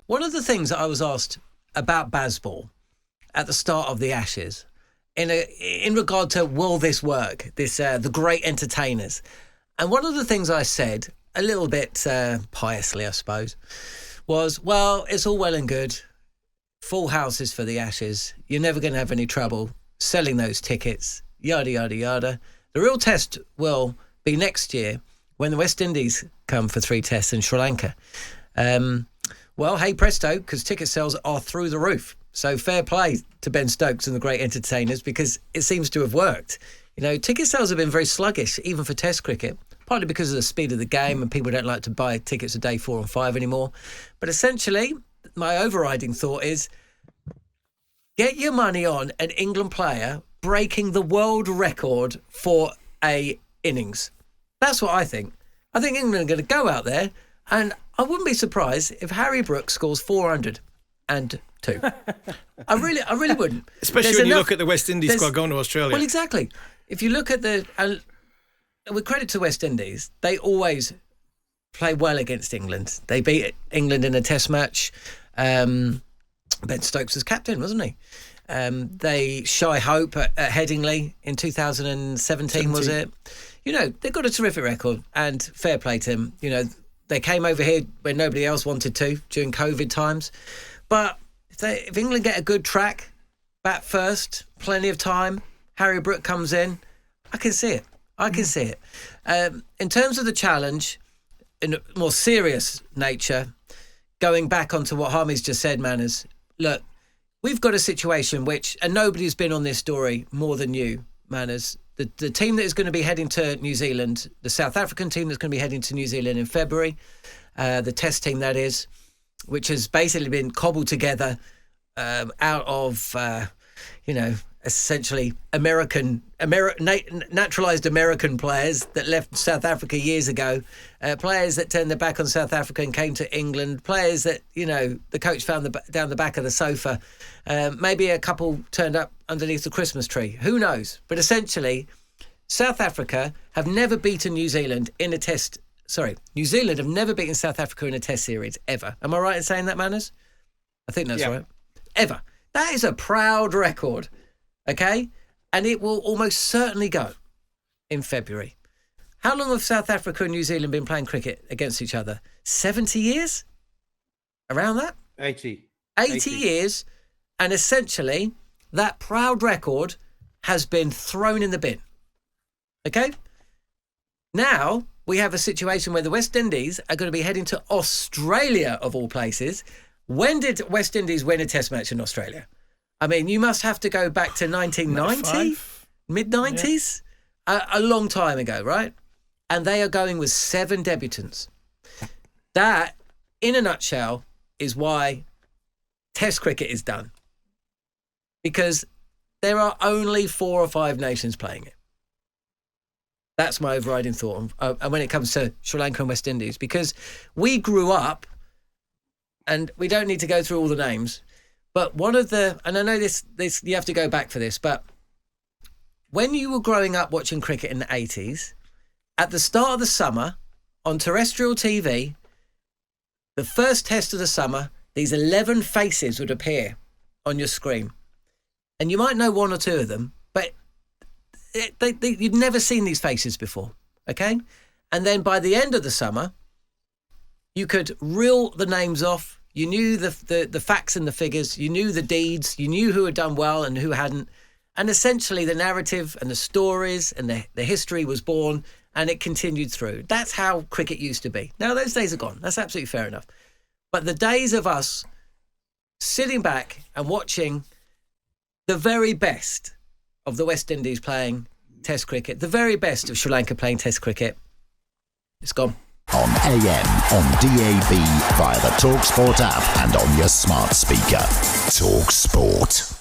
one of the things that I was asked about Bazball at the start of the Ashes, in regard to will this work, the great entertainers, and one of the things I said, a little bit piously, I suppose, was, well, it's all well and good, full houses for the Ashes, you're never going to have any trouble selling those tickets, yada, yada, yada. The real test will be next year when the West Indies come for 3 tests in Sri Lanka. Well, hey presto, because ticket sales are through the roof. So fair play to Ben Stokes and the great entertainers, because it seems to have worked. You know, ticket sales have been very sluggish, even for Test cricket, partly because of the speed of the game and people don't like to buy tickets a day 4 and 5 anymore. But essentially, my overriding thought is, get your money on an England player breaking the world record for a innings. That's what I think. I think England are going to go out there, and I wouldn't be surprised if Harry Brooks scores 402. I really wouldn't. Especially when you look at the West Indies squad going to Australia. Well, exactly. If you look at with credit to West Indies, they always play well against England. They beat England in a Test match. Ben Stokes was captain, wasn't he? They shy hope at Headingley in 2017, was it? You know, they've got a terrific record, and fair play to him. You know, they came over here when nobody else wanted to during COVID times. But if England get a good track, bat first, plenty of time, Harry Brook comes in, I can see it. In terms of the challenge, in a more serious nature, going back onto what Harmy's just said, Manners, look, we've got a situation which, and nobody's been on this story more than you, Manners, the team that is going to be heading to New Zealand, the South African team that's going to be heading to New Zealand in February, the Test team that is, which has basically been cobbled together out of, essentially naturalised American players that left South Africa years ago, players that turned their back on South Africa and came to England, players that, the coach found down the back of the sofa. Maybe a couple turned up underneath the Christmas tree. Who knows? But essentially, South Africa have never beaten New Zealand in a test. Sorry, New Zealand have never beaten South Africa in a test series, ever. Am I right in saying that, Manners? I think that's right. Ever. That is a proud record, okay? And it will almost certainly go in February. How long have South Africa and New Zealand been playing cricket against each other? 70 years? Around that? 80 years. And essentially, that proud record has been thrown in the bin. Okay? Now, we have a situation where the West Indies are going to be heading to Australia, of all places. When did West Indies win a test match in Australia? I mean, you must have to go back to 1990, mid-90s, a long time ago, right? And they are going with 7 debutants. That, in a nutshell, is why Test cricket is done. Because there are only 4 or 5 nations playing it. That's my overriding thought. And when it comes to Sri Lanka and West Indies, because we grew up, and we don't need to go through all the names, but one of the, and I know this you have to go back for this, but when you were growing up watching cricket in the 80s, at the start of the summer, on terrestrial TV, the first test of the summer, these 11 faces would appear on your screen. And you might know 1 or 2 of them, but you'd never seen these faces before, okay? And then by the end of the summer, you could reel the names off. You knew the facts and the figures. You knew the deeds. You knew who had done well and who hadn't. And essentially the narrative and the stories and the history was born, and it continued through. That's how cricket used to be. Now, those days are gone. That's absolutely fair enough. But the days of us sitting back and watching the very best of the West Indies playing Test cricket, the very best of Sri Lanka playing Test cricket, it's gone. On AM, on DAB, via the talkSPORT app and on your smart speaker. talkSPORT.